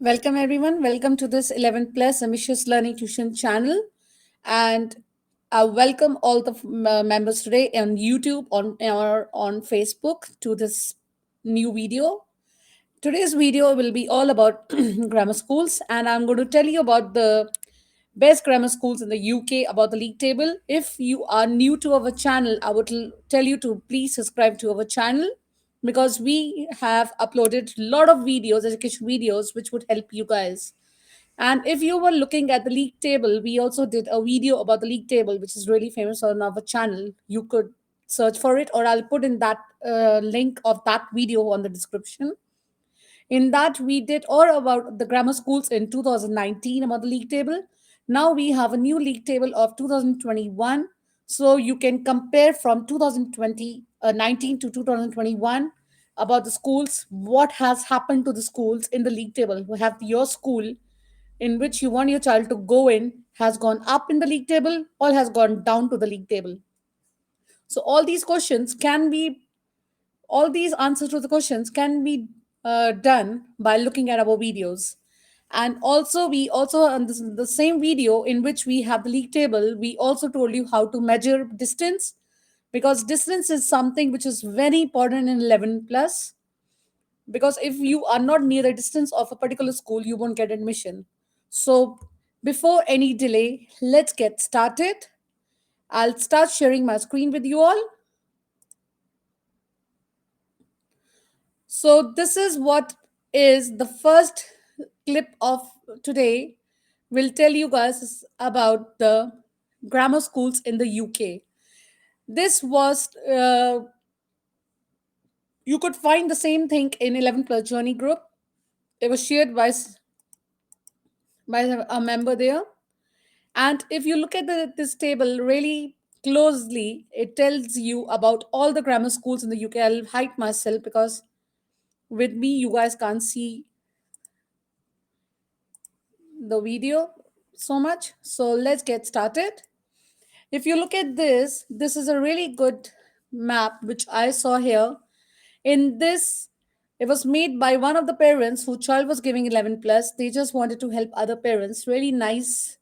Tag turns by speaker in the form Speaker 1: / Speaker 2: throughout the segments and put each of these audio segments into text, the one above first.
Speaker 1: Welcome, everyone. Welcome to this 11 plus ambitious learning tuition channel. And I welcome all the members today on YouTube or on Facebook to this new video. Today's video will be all about grammar schools, and I'm going to tell you about the best grammar schools in the UK, about the league table. If you are new to our channel, I would tell you to please subscribe to our channel because we have uploaded a lot of videos, education videos, which would help you guys. And if you were looking at the league table, we also did a video about the league table, which is really famous on our channel. You could search for it, or I'll put in that link of that video on the description. In that, we did all about the grammar schools in 2019 about the league table. Now we have a new league table of 2021. So you can compare from 2019 to 2021 about the schools, what has happened to the schools in the league table. We have your school in which you want your child to go in has gone up in the league table or has gone down to the league table. So all these answers to the questions can be done by looking at our videos. And also we also on the same video in which we have the league table, we also told you how to measure distance, because distance is something which is very important in 11 plus, because if you are not near the distance of a particular school, you won't get admission. So before any delay, let's get started. I'll start sharing my screen with you all. So this is what is the first clip of today. Will tell you guys about the grammar schools in the UK. This was you could find the same thing in 11 plus journey group. It was shared by a member there. And if you look at this table really closely, it tells you about all the grammar schools in the UK. I'll hide myself because with me you guys can't see the video so much. So let's get started. If you look at this is a really good map which I saw here. In this, it was made by one of the parents whose child was giving 11 plus. They just wanted to help other parents. Really nice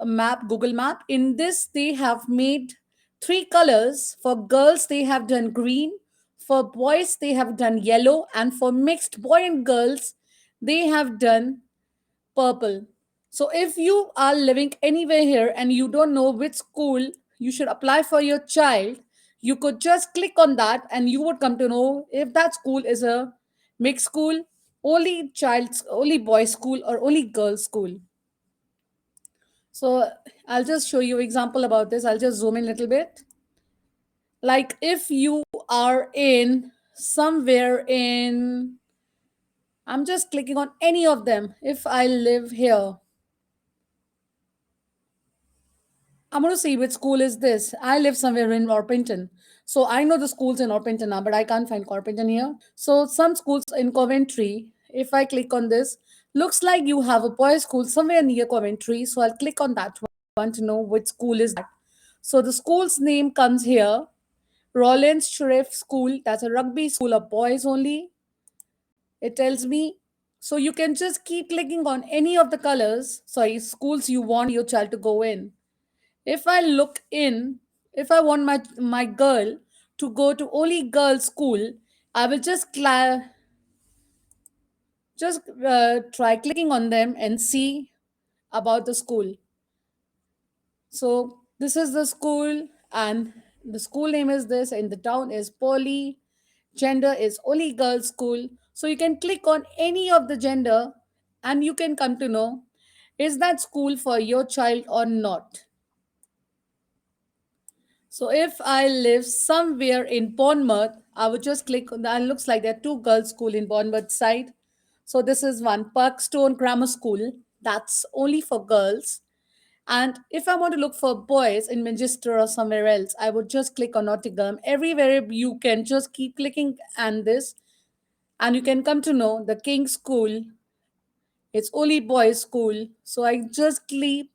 Speaker 1: map, Google Map. In this, they have made three colors. For girls, they have done green. For boys, they have done yellow. And for mixed boy and girls, they have done purple. So if you are living anywhere here and you don't know which school you should apply for your child, you could just click on that and you would come to know if that school is a mixed school, only boys school, or only girls school. So I'll just show you example about this. I'll just zoom in a little bit. Like if you are in somewhere in, I'm just clicking on any of them. If I live here, I'm going to see which school is this. I live somewhere in Orpington. So I know the schools in Orpington now, but I can't find Orpington here. So some schools in Coventry, if I click on this, looks like you have a boys' school somewhere near Coventry. So I'll click on that one to know which school is that. So the school's name comes here. Rollins Sheriff School. That's a rugby school of boys only. It tells me. So you can just keep clicking on any of the schools you want your child to go in. If I look in, if I want my girl to go to only girls school, I will just try clicking on them and see about the school. So this is the school, and the school name is this, and the town is Poly. Gender is only girls school. So you can click on any of the gender and you can come to know, is that school for your child or not. So if I live somewhere in Bournemouth, I would just click on that. Looks like there are two girls' school in Bournemouth side. So this is one Parkstone Grammar School. That's only for girls. And if I want to look for boys in Manchester or somewhere else, I would just click on Nottingham. Everywhere you can just keep clicking and this, and you can come to know the King's School. It's only boys' school. So I just keep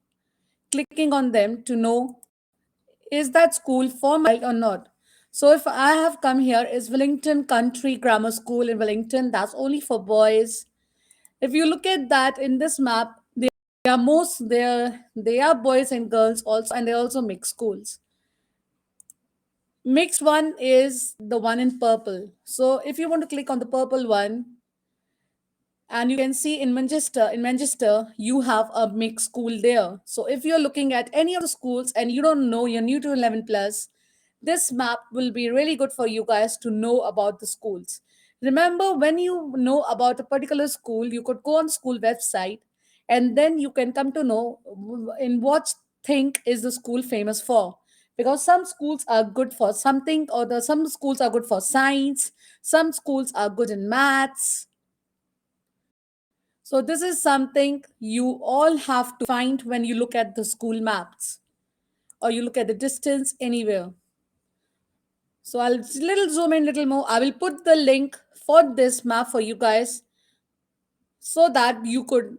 Speaker 1: clicking on them to know, is that school for my child or not. So if I have come here, is Wellington Country Grammar School in Wellington, that's only for boys. If you look at that in this map, they are most they are boys and girls also, and they also mixed schools. Mixed one is the one in purple. So if you want to click on the purple one, and you can see in Manchester you have a mixed school there. So if you're looking at any of the schools and you don't know, you're new to 11 plus, this map will be really good for you guys to know about the schools. Remember, when you know about a particular school, you could go on school website, and then you can come to know in what thing is the school famous for, because some schools are good for something, or the some schools are good for science, some schools are good in maths. So this is something you all have to find when you look at the school maps, or you look at the distance anywhere. So I'll little zoom in little more. I will put the link for this map for you guys, so that you could,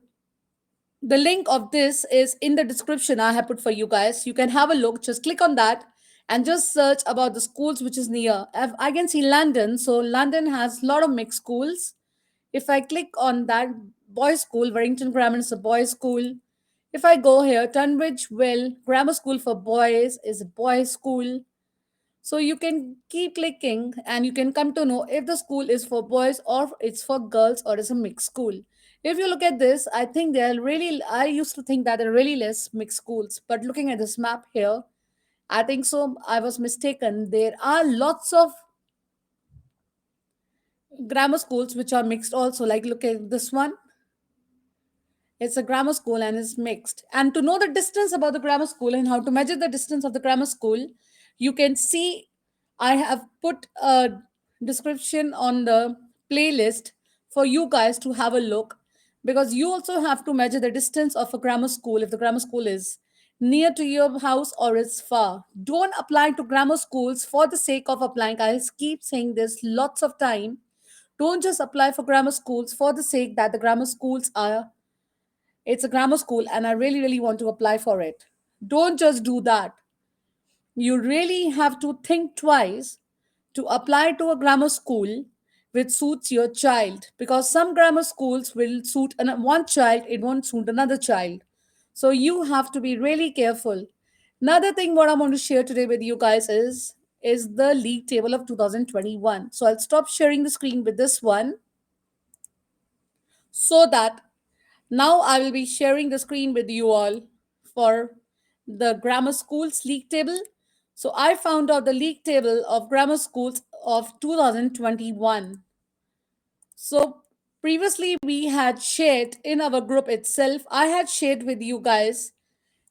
Speaker 1: the link of this is in the description I have put for you guys. You can have a look, just click on that and just search about the schools which is near. I can see London, so London has a lot of mixed schools. If I click on that, boys school, Warrington Grammar is a boys school. If I go here, Tunbridge Well Grammar School for boys is a boys school. So you can keep clicking and you can come to know if the school is for boys or it's for girls or it's a mixed school. If you look at this, I think there are really, I used to think that there are really less mixed schools, but looking at this map here, I think so. I was mistaken. There are lots of grammar schools which are mixed also. Like, look at this one. It's a grammar school and it's mixed. And to know the distance about the grammar school and how to measure the distance of the grammar school, you can see I have put a description on the playlist for you guys to have a look, because you also have to measure the distance of a grammar school if the grammar school is near to your house or it's far. Don't apply to grammar schools for the sake of applying. I keep saying this lots of time. Don't just apply for grammar schools for the sake that the grammar schools are, it's a grammar school and I really, really want to apply for it. Don't just do that. You really have to think twice to apply to a grammar school which suits your child, because some grammar schools will suit one child, it won't suit another child. So you have to be really careful. Another thing what I want to share today with you guys is the league table of 2021. So I'll stop sharing the screen with this one, so that now I will be sharing the screen with you all for the grammar schools league table. So I found out the league table of grammar schools of 2021. So previously we had shared in our group itself, I had shared with you guys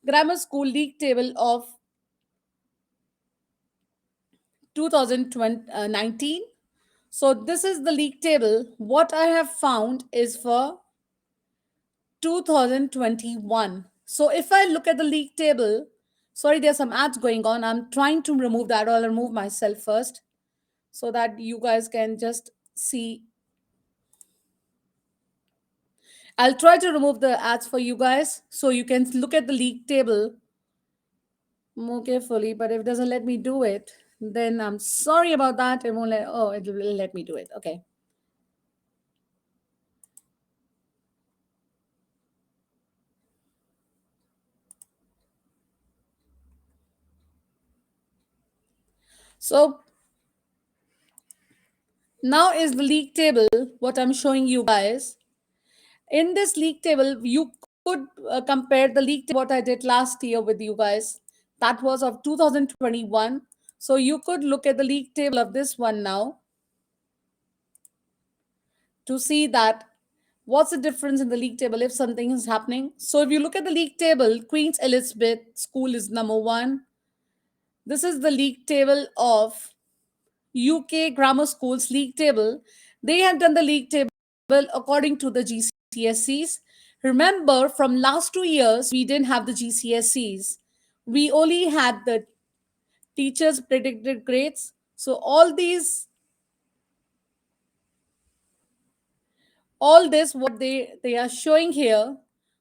Speaker 1: grammar school league table of 2019. So this is the league table. What I have found is for 2021. So if I look at the league table, sorry, there's some ads going on. I'm trying to remove that, or I'll remove myself first so that you guys can just see. I'll try to remove the ads for you guys so you can look at the league table more carefully. But if it doesn't let me do it, then I'm sorry about that. It won't let, oh, it will let me do it. Okay. So now is the league table, what I'm showing you guys. In this league table, you could compare the league table what I did last year with you guys. That was of 2021. So you could look at the league table of this one now to see that what's the difference in the league table if something is happening. So if you look at the league table, Queen's Elizabeth School is number one. This is the league table of UK Grammar Schools league table. They have done the league table according to the GCSEs. Remember, from last 2 years, we didn't have the GCSEs. We only had the teachers' predicted grades. So all this, what they are showing here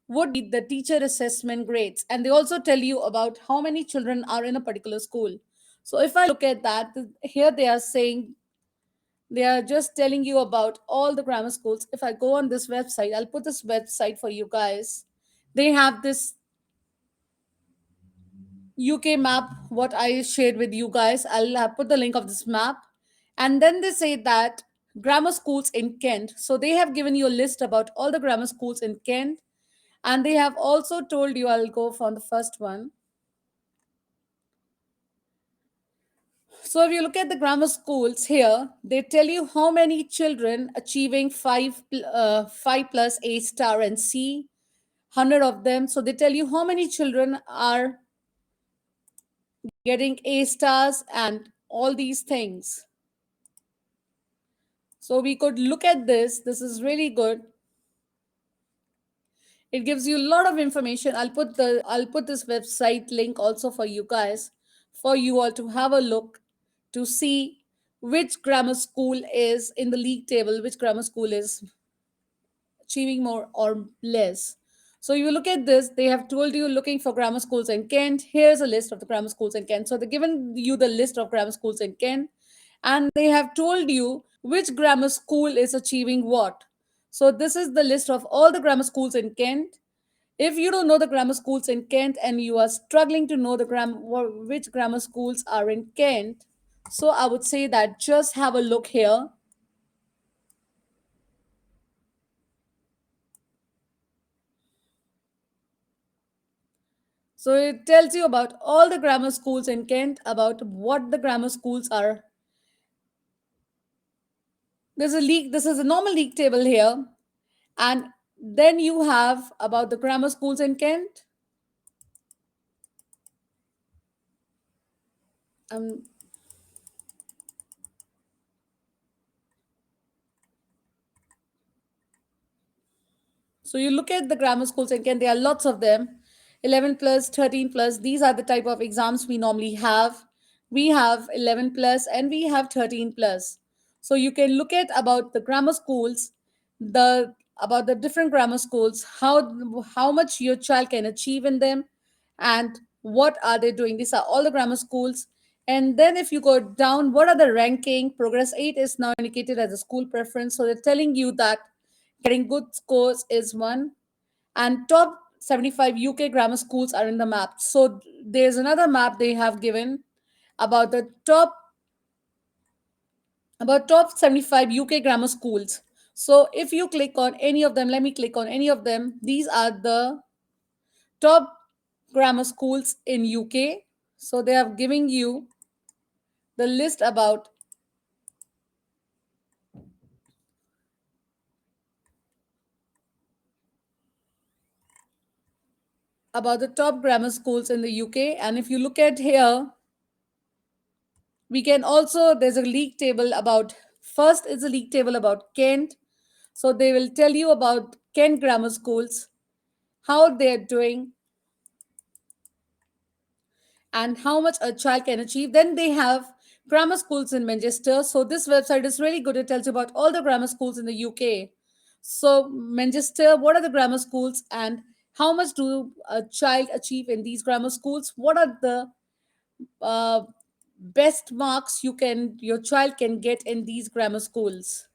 Speaker 1: would be the teacher assessment grades. And they also tell you about how many children are in a particular school. So if I look at that, here they are saying They are just telling you about all the grammar schools. If I go on this website, I'll put this website for you guys. They have this UK map, what I shared with you guys. I'll put the link of this map. And then they say that grammar schools in Kent. So they have given you a list about all the grammar schools in Kent. And they have also told you, I'll go for the first one. So if you look at the grammar schools here, they tell you how many children achieving 5 plus A star and C, 100 of them. So they tell you how many children are getting A stars and all these things. So we could look at this. This is really good. It gives you a lot of information. I'll put this website link also for you guys, for you all to have a look, to see which grammar school is in the league table, which grammar school is achieving more or less. So you look at this, they have told you looking for grammar schools in Kent. Here's a list of the grammar schools in Kent. So they've given you the list of grammar schools in Kent, and they have told you which grammar school is achieving what. So this is the list of all the grammar schools in Kent. If you don't know the grammar schools in Kent and you are struggling to know which grammar schools are in Kent, so I would say that just have a look here. So it tells you about all the grammar schools in Kent, about what the grammar schools are. This is a normal league table here. And then you have about the grammar schools in Kent. Um, So you look at the grammar schools in Kent, there are lots of them. 11 plus, 13 plus, these are the type of exams we normally have. We have 11 plus and we have 13 plus. So you can look at about the grammar schools, the about the different grammar schools, how much your child can achieve in them, and what are they doing. These are all the grammar schools. And then if you go down, what are the ranking? Progress 8 is now indicated as a school preference. So they're telling you that getting good scores is one, and top 75 UK grammar schools are in the map. So there's another map they have given about the top 75 UK grammar schools. So if you click on any of them, let me click on any of them. These are the top grammar schools in UK. So they are giving you the list about the top grammar schools in the UK. And if you look at here, we can also, there's a league table about, first is a league table about Kent. So they will tell you about Kent grammar schools, how they're doing, and how much a child can achieve. Then they have grammar schools in Manchester. So this website is really good. It tells you about all the grammar schools in the UK. So Manchester, what are the grammar schools and how much do a child achieve in these grammar schools? What are the uh, best marks your child can get in these grammar schools?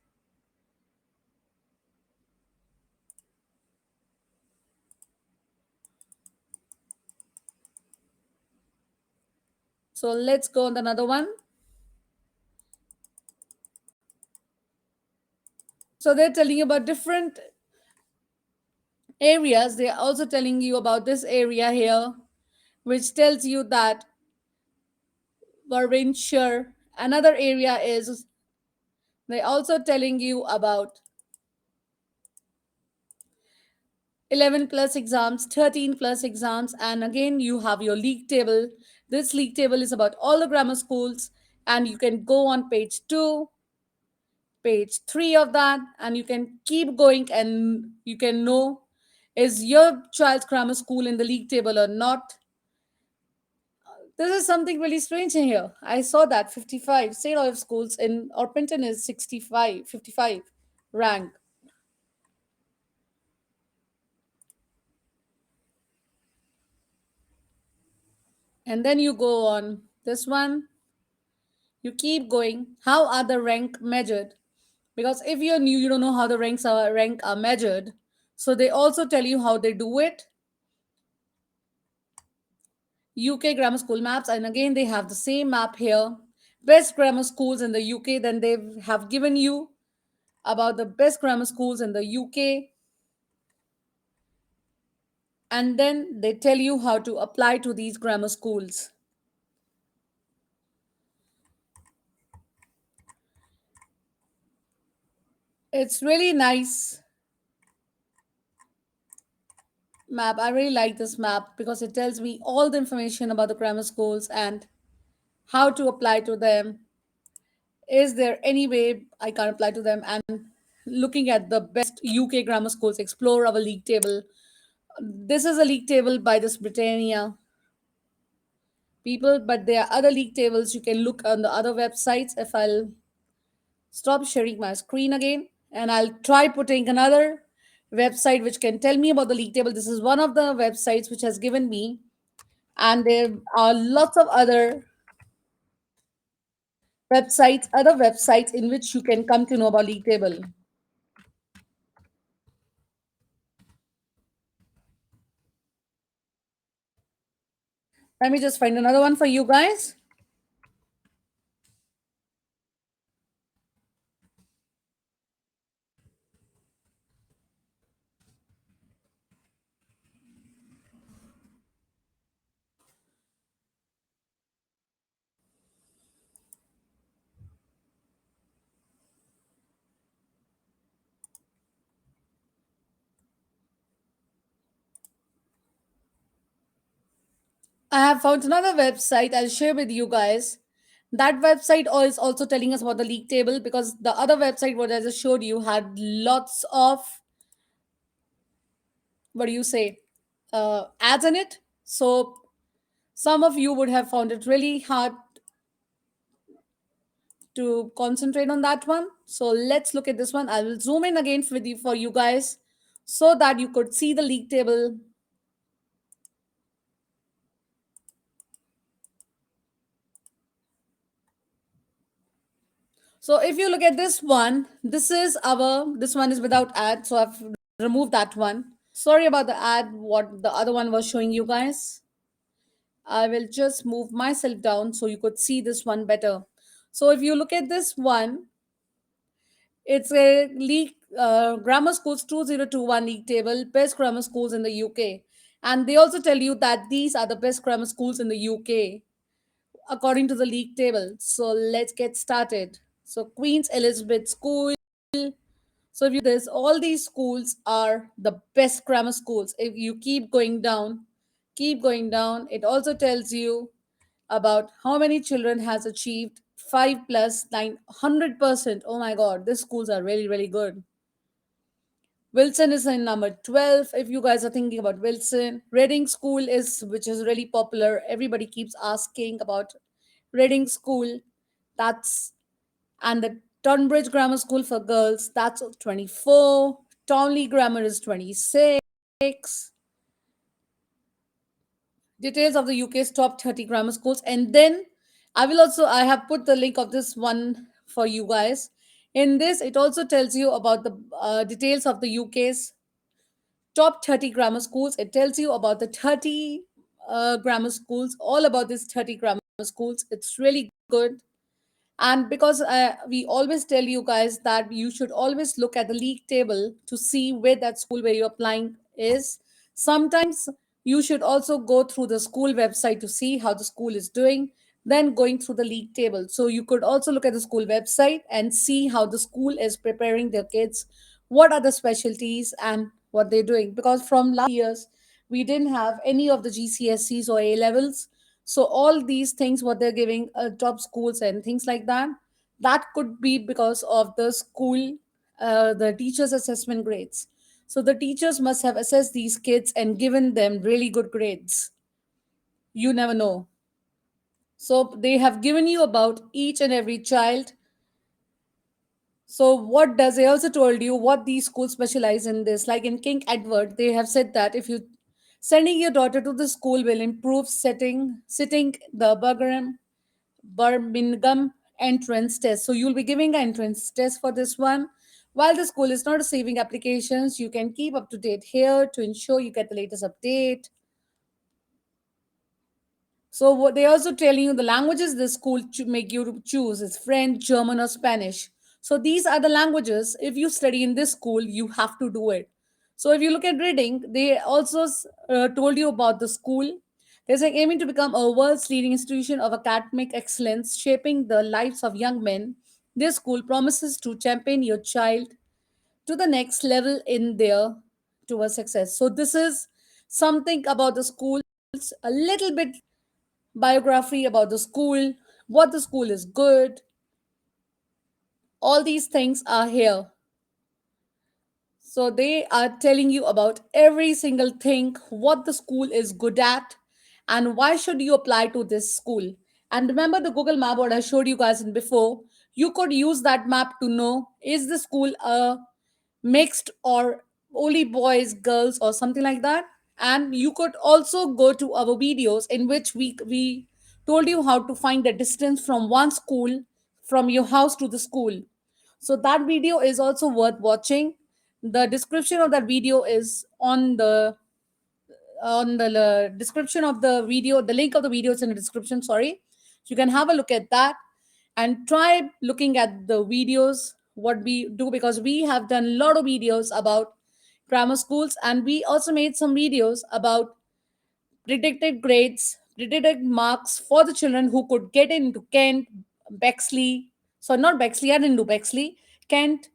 Speaker 1: So let's go on another one. So they're telling you about different areas. They're also telling you about this area here, which tells you that Warwickshire. Another area is, they're also telling you about 11 plus exams, 13 plus exams, and again you have your league table. This league table is about all the grammar schools, and you can go on page 2, page 3 of that, and you can keep going and you can know is your child's grammar school in the league table or not. This is something really strange in here. I saw that 55 St. Olaf schools in Orpington is 65, 55 rank. And then you go on this one. You keep going. How are the rank measured? Because if you're new, you don't know how the rank are measured. So they also tell you how they do it. UK grammar school maps, and again they have the same map here. Best grammar schools in the UK. Then they have given you about the best grammar schools in the UK, and then they tell you how to apply to these grammar schools. It's really nice map. I really like this map because it tells me all the information about the grammar schools and how to apply to them. Is there any way I can apply to them? And looking at the best UK grammar schools, explore our league table. This is a league table by this Britannia people, but there are other league tables you can look on the other websites. If I'll stop sharing my screen again and I'll try putting another website which can tell me about the league table. This is one of the websites which has given me, and there are lots of other websites in which you can come to know about league table. Let me just find another one for you guys. I have found another website I'll share with you guys. That website is also telling us about the league table, because the other website, what I just showed you, had lots of, what do you say, ads in it. So some of you would have found it really hard to concentrate on that one. So let's look at this one. I will zoom in again with you for you guys so that you could see the league table. So if you look at this one is without ad, so I've removed that one. Sorry about the ad, what the other one was showing you guys. I will just move myself down so you could see this one better. So if you look at this one, it's a league grammar schools 2021 league table, best grammar schools in the UK. And they also tell you that these are the best grammar schools in the UK according to the league table. So let's get started. So Queen's Elizabeth School. So if you this, all these schools are the best grammar schools. If you keep going down, it also tells you about how many children has achieved 5 plus 900%. Oh my god, these schools are really, really good. Wilson is in number 12. If you guys are thinking about Wilson, Reading School is, which is really popular. Everybody keeps asking about Reading School. That's, and the Tunbridge Grammar School for girls, that's 24. Townley Grammar is 26. Details of the UK's top 30 grammar schools. And then I have put the link of this one for you guys. In this, it also tells you about the details of the UK's top 30 grammar schools. It tells you about the 30 grammar schools, all about these 30 grammar schools. It's really good. And because we always tell you guys that you should always look at the league table to see where that school where you're applying is. Sometimes you should also go through the school website to see how the school is doing, then going through the league table. So you could also look at the school website and see how the school is preparing their kids, what are the specialties and what they're doing. Because from last years, we didn't have any of the GCSEs or A levels, so all these things what they're giving top schools and things like that, that could be because of the school, the teachers assessment grades. So the teachers must have assessed these kids and given them really good grades. You never know. So they have given you about each and every child. So what does, they also told you what these schools specialize in this, like in King Edward they have said that if you sending your daughter to the school will improve sitting the Birmingham entrance test. So you'll be giving an entrance test for this one. While the school is not receiving applications, you can keep up to date here to ensure you get the latest update. So what they also telling you the languages the school make you to choose is French, German, or Spanish. So these are the languages. If you study in this school, you have to do it. So if you look at reading, they also told you about the school. They're saying aiming to become a world's leading institution of academic excellence, shaping the lives of young men. This school promises to champion your child to the next level in their towards success. So this is something about the schools, a little bit biography about the school, what the school is good. All these things are here. So they are telling you about every single thing, what the school is good at, and why should you apply to this school. And remember the Google Map what I showed you guys in before. You could use that map to know is the school a mixed or only boys, girls, or something like that. And you could also go to our videos in which we told you how to find the distance from one school from your house to the school. So that video is also worth watching. The description of that video is on the description of the video. The link of the video is in the description. Sorry, you can have a look at that and try looking at the videos what we do, because we have done a lot of videos about grammar schools, and we also made some videos about predicted grades, predicted marks for the children who could get into Kent, Bexley. So not Bexley, I didn't do Bexley. Kent,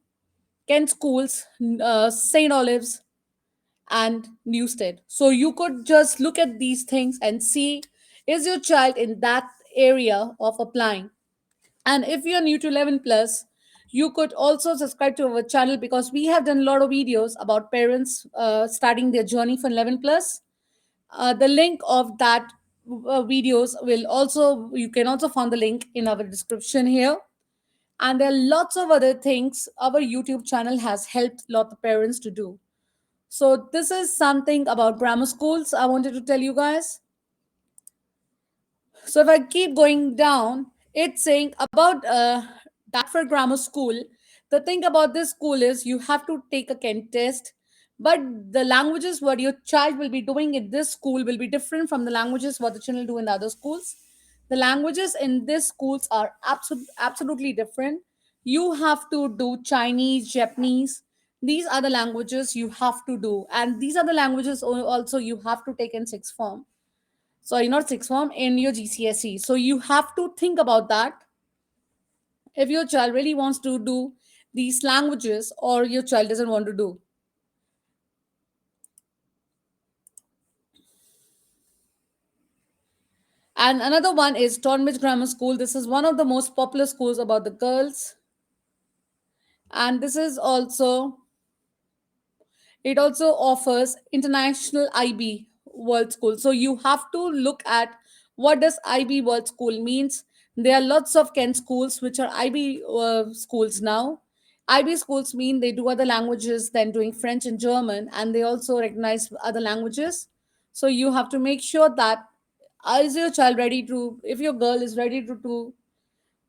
Speaker 1: Kent schools, St. Olives, and Newstead. So you could just look at these things and see is your child in that area of applying. And if you're new to 11 plus, you could also subscribe to our channel, because we have done a lot of videos about parents starting their journey for 11 plus. The link of that videos will also, you can also find the link in our description here. And there are lots of other things our YouTube channel has helped a lot of parents to do. So this is something about grammar schools I wanted to tell you guys. So if I keep going down, it's saying about Dartford Grammar School. The thing about this school is you have to take a Kent test, but the languages what your child will be doing in this school will be different from the languages what the children do in the other schools. The languages in these schools are absolutely different. You have to do Chinese, Japanese. These are the languages you have to do, and these are the languages also you have to take in sixth form. Sorry, not sixth form, in your GCSE. So you have to think about that if your child really wants to do these languages or your child doesn't want to do. And another one is Tonbridge Grammar School. This is one of the most popular schools about the girls. And this is also, it also offers international IB World School. So you have to look at what does IB World School means. There are lots of Kent schools which are IB schools now. IB schools mean they do other languages than doing French and German, and they also recognize other languages. So you have to make sure that is your child ready to, if your girl is ready to do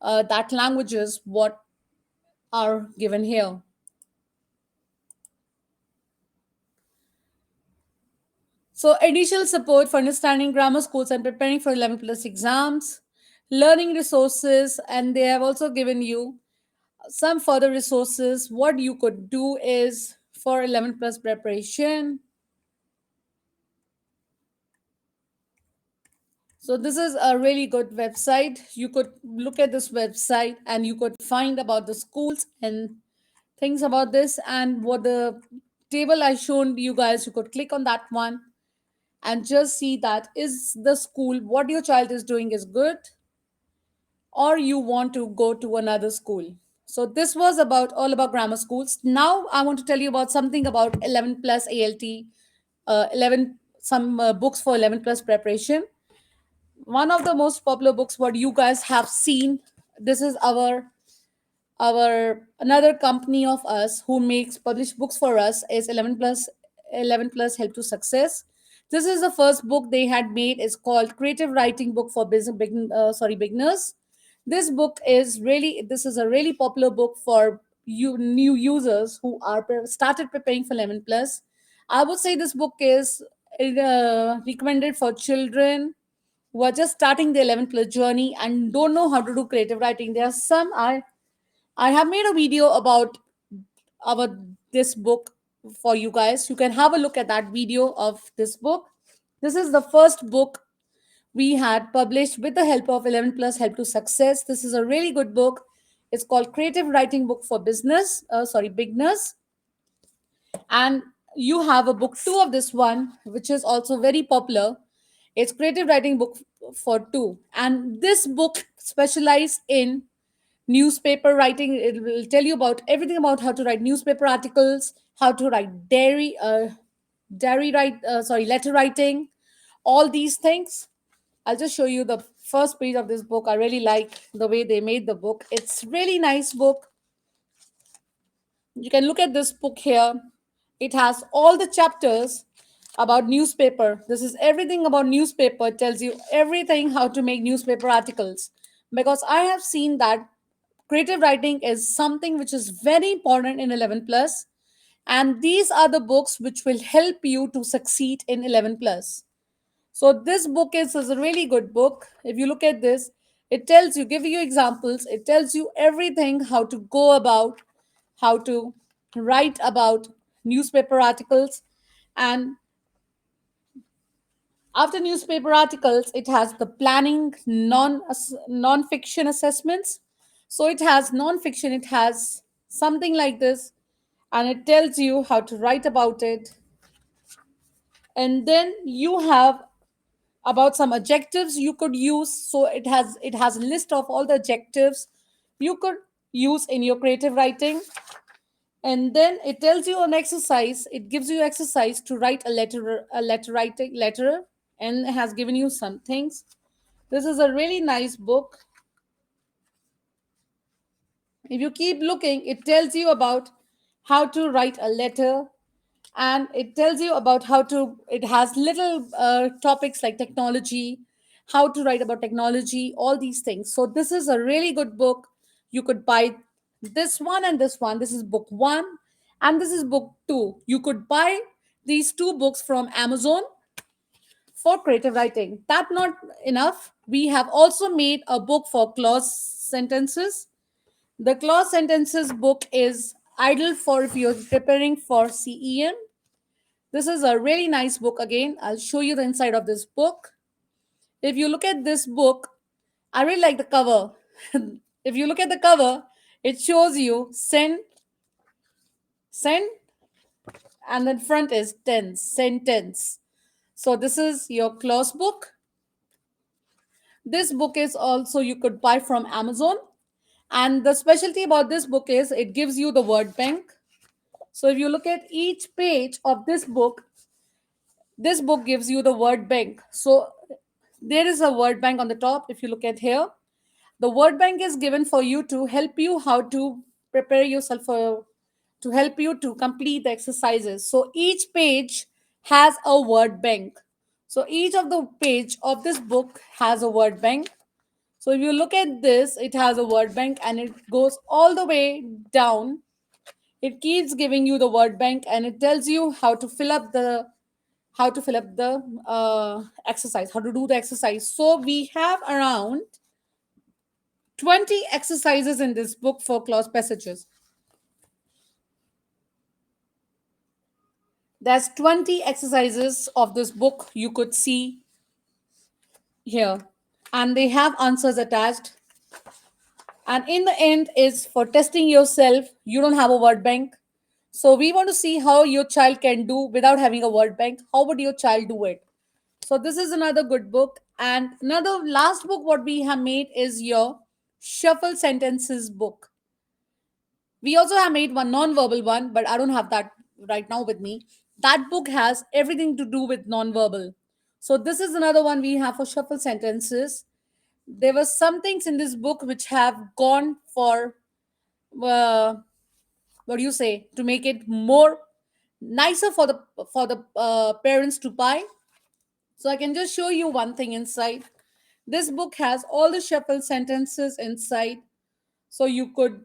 Speaker 1: that languages, what are given here. So, additional support for understanding grammar schools and preparing for 11 plus exams, learning resources, and they have also given you some further resources. What you could do is for 11 plus preparation. So, this is a really good website. You could look at this website and you could find about the schools and things about this, and what the table I shown you guys, you could click on that one and just see that is the school what your child is doing is good, or you want to go to another school. So this was about all about grammar schools. Now I want to tell you about something about 11 plus ALT, 11 some books for 11 plus preparation. One of the most popular books what you guys have seen, this is our another company of us who makes published books for us, is 11 plus help to success. This is the first book they had made, is called creative writing book for beginners. This is a really popular book for you new users who are started preparing for 11 plus. I would say this book is recommended for children who are just starting the 11 plus journey and don't know how to do creative writing. There are some I have made a video about this book for you guys. You can have a look at that video of this book. This is the first book we had published with the help of 11 plus help to success. This is a really good book. It's called creative writing book for beginners. And you have a book 2 of this one which is also very popular. It's creative writing book for 2, and this book specialized in newspaper writing. It will tell you about everything about how to write newspaper articles, how to write letter writing, all these things. I'll just show you the first page of this book. I really like the way they made the book. It's really nice book. You can look at this book here. It has all the chapters about newspaper. This is everything about newspaper. It tells you everything how to make newspaper articles. Because I have seen that creative writing is something which is very important in 11 plus, and these are the books which will help you to succeed in 11 plus. So this book is a really good book. If you look at this, it tells you, give you examples, it tells you everything how to go about, how to write about newspaper articles. And after newspaper articles, it has the planning non-fiction assessments. So it has non-fiction, it has something like this, and it tells you how to write about it. And then you have about some adjectives you could use. So it has a list of all the adjectives you could use in your creative writing. And then it tells you an exercise, it gives you exercise to write a letter, and it has given you some things. This is a really nice book. If you keep looking, it tells you about how to write a letter, and it tells you about how to, it has little topics like technology, how to write about technology, all these things. So this is a really good book. You could buy this one and this one. This is book 1 and this is book 2. You could buy these two books from Amazon for creative writing. That not enough, we have also made a book for clause sentences. The clause sentences book is ideal for if you're preparing for CEM. This is a really nice book. Again, I'll show you the inside of this book. If you look at this book, I really like the cover. If you look at the cover, it shows you send, and then front is tense, sentence. So this is your clause book. This book is also you could buy from Amazon. And the specialty about this book is it gives you the word bank. So if you look at each page of this book gives you the word bank. So there is a word bank on the top. If you look at here, the word bank is given for you to help you how to prepare yourself for, to help you to complete the exercises. So each page has a word bank. So each of the page of this book has a word bank. So if you look at this, it has a word bank and it goes all the way down. It keeps giving you the word bank and it tells you how to fill up the exercise, how to do the exercise. So we have around 20 exercises in this book for clause passages. There's 20 exercises of this book you could see here, and they have answers attached. And in the end is for testing yourself. You don't have a word bank, so we want to see how your child can do without having a word bank. How would your child do it? So this is another good book. And another last book what we have made is your shuffle sentences book. We also have made one non-verbal one, but I don't have that right now with me. That book has everything to do with non-verbal. So this is another one we have for shuffle sentences. There were some things in this book which have gone for uh, what do you say, to make it more nicer for the parents to buy. So I can just show you one thing inside. This book has all the shuffle sentences inside, so you could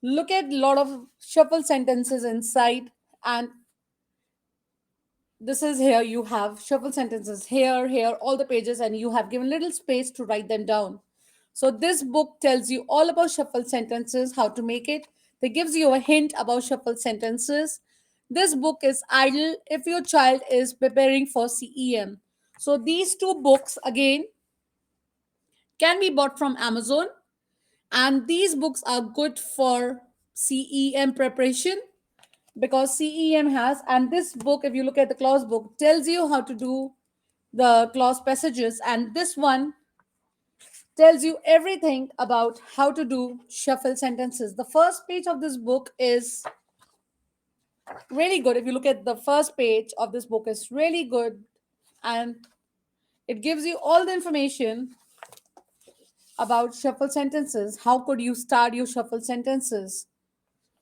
Speaker 1: look at a lot of shuffle sentences inside. And this is here, you have shuffle sentences here, all the pages, and you have given little space to write them down. So this book tells you all about shuffle sentences, how to make it. They gives you a hint about shuffle sentences. This book is ideal if your child is preparing for CEM. So these two books again can be bought from Amazon, and these books are good for CEM preparation, because CEM has, and this book, if you look at the clause book, tells you how to do the clause passages, and this one tells you everything about how to do shuffle sentences. The first page of this book is really good. If you look at the first page of this book, is really good, and it gives you all the information about shuffle sentences. How could you start your shuffle sentences?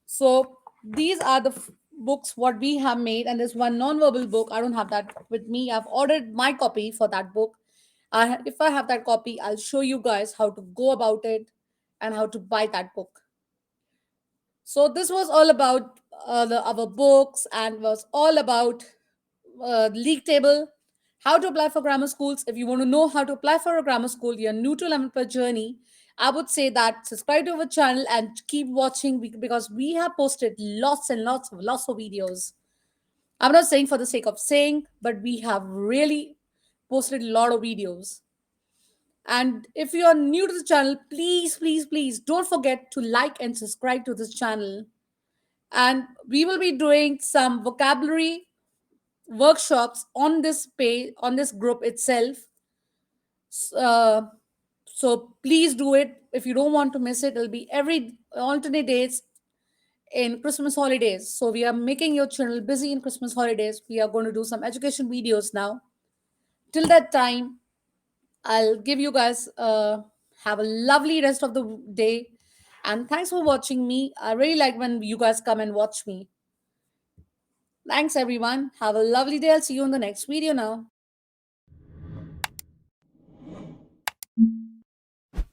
Speaker 1: So these are the books what we have made, and there's one non-verbal book. I don't have that with me. I've ordered my copy for that book. If I have that copy, I'll show you guys how to go about it and how to buy that book. So this was all about our books, and was all about league table, how to apply for grammar schools. If you want to know how to apply for a grammar school, you're new to 11 per journey, I would say that subscribe to our channel and keep watching, because we have posted lots and lots of videos. I'm not saying for the sake of saying, but we have really posted a lot of videos. And if you are new to the channel, please don't forget to like and subscribe to this channel. And we will be doing some vocabulary workshops on this page, on this group itself. uh, so please do it. If you don't want to miss it, it'll be every alternate days in Christmas holidays. So we are making your channel busy in Christmas holidays. We are going to do some education videos now. Till that time, I'll give you guys have a lovely rest of the day, and thanks for watching me. I really like when you guys come and watch me. Thanks everyone, have a lovely day. I'll see you in the next video now.